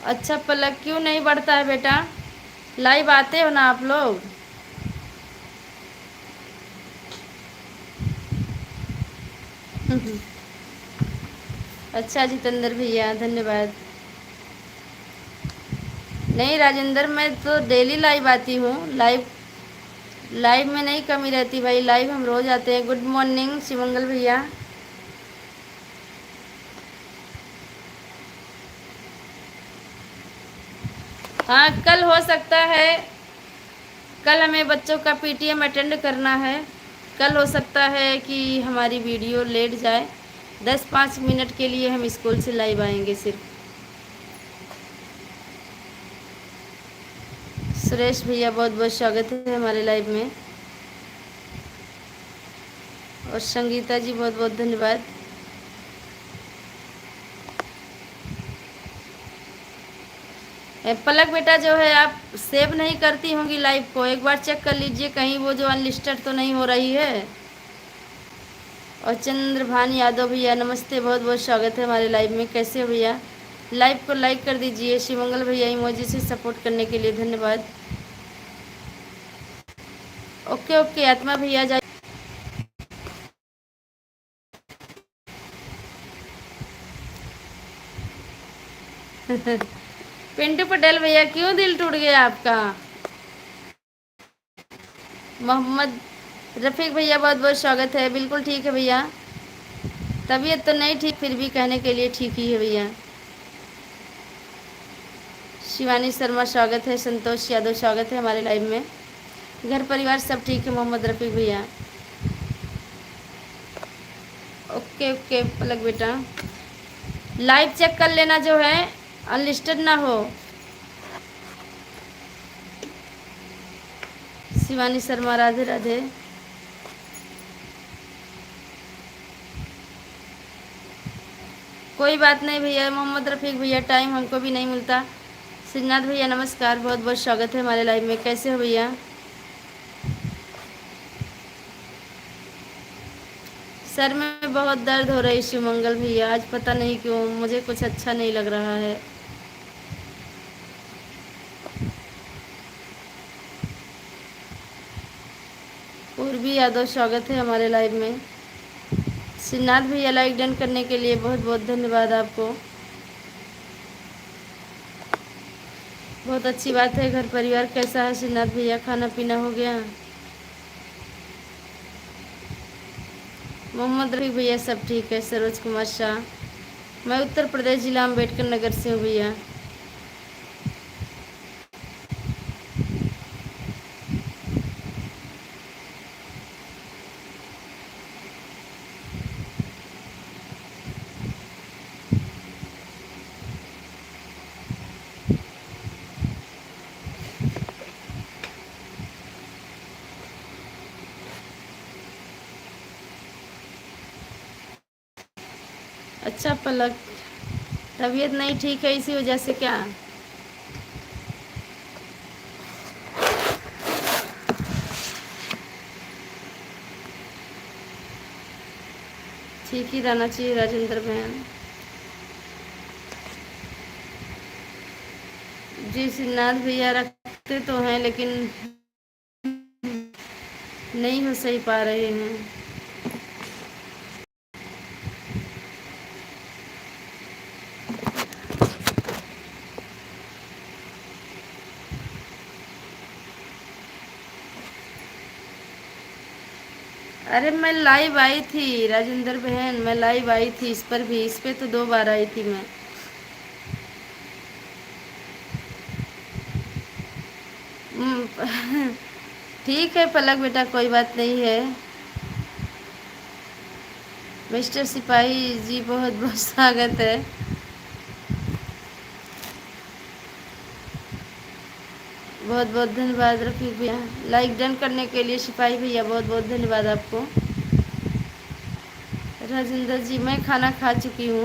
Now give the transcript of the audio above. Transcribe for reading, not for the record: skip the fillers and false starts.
अच्छा पलक, क्यों नहीं बढ़ता है बेटा? लाइव आते हो ना आप लोग? अच्छा जितेंद्र भैया धन्यवाद। नहीं राजेंद्र, मैं तो डेली लाइव आती हूँ। लाइव लाइव में नहीं कमी रहती भाई, लाइव हम रोज आते हैं। गुड मॉर्निंग शिवमंगल भैया। हाँ कल हो सकता है, कल हमें बच्चों का पीटीएम अटेंड करना है। कल हो सकता है कि हमारी वीडियो लेट जाए। 10-5 मिनट के लिए हम स्कूल से लाइव आएंगे सिर्फ। सुरेश भैया बहुत बहुत स्वागत है हमारे लाइव में। और संगीता जी बहुत बहुत धन्यवाद। पलक बेटा जो है, आप सेव नहीं करती होंगी लाइव को, एक बार चेक कर लीजिए कहीं वो जो अनलिस्टेड तो नहीं हो रही है। और चंद्रभान यादव भैया नमस्ते, बहुत बहुत स्वागत है हमारे लाइव में। कैसे हो भैया? लाइव को लाइक कर दीजिए। शिवमंगल भैया इमोजी से सपोर्ट करने के लिए धन्यवाद। ओके ओके आत्मा भैया जाइए। पिंटू पटेल भैया क्यों दिल टूट गया आपका? मोहम्मद रफ़ीक भैया बहुत बहुत स्वागत है। बिल्कुल ठीक है भैया, तबीयत तो नहीं ठीक, फिर भी कहने के लिए ठीक ही है भैया। शिवानी शर्मा स्वागत है। संतोष यादव स्वागत है हमारे लाइव में। घर परिवार सब ठीक है मोहम्मद रफ़ीक भैया। ओके ओके पलक बेटा, लाइव चेक कर लेना जो है अनलिस्टेड ना हो। शिवानी शर्मा राधे राधे। कोई बात नहीं भैया मोहम्मद रफ़ीक भैया, टाइम हमको भी नहीं मिलता। श्रीनाथ भैया नमस्कार, बहुत बहुत स्वागत है हमारे लाइव में। कैसे हो भैया? सर में बहुत दर्द हो रही शिवमंगल भैया, आज पता नहीं क्यों मुझे कुछ अच्छा नहीं लग रहा है। पूर्वी यादव स्वागत है हमारे लाइव में। श्रीनाथ भैया लाइक डन करने के लिए बहुत बहुत धन्यवाद आपको। बहुत अच्छी बात है। घर परिवार कैसा है श्रीनाथ भैया? खाना पीना हो गया? मोहम्मद रफ़ी भैया सब ठीक है। सरोज कुमार शाह, मैं उत्तर प्रदेश जिला अम्बेडकर नगर से हूँ भैया। अच्छा पलक, तबीयत नहीं ठीक है इसी वजह से क्या? ठीक ही रहना चाहिए राजेंद्र बहन। जी श्रीनाथ भैया रखते तो हैं लेकिन नहीं हो सही पा रहे हैं। अरे मैं लाइव आई थी राजेंद्र बहन, मैं लाइव आई थी इस पर भी, इस पे तो 2 बार आई थी मैं। ठीक है पलक बेटा, कोई बात नहीं है। मिस्टर सिपाही जी बहुत बहुत स्वागत है। बहुत बहुत धन्यवाद रफीक भैया, लाइक डन करने के लिए। सिपाही भैया बहुत बहुत धन्यवाद आपको। राजेंद्र जी मैं खाना खा चुकी हूँ।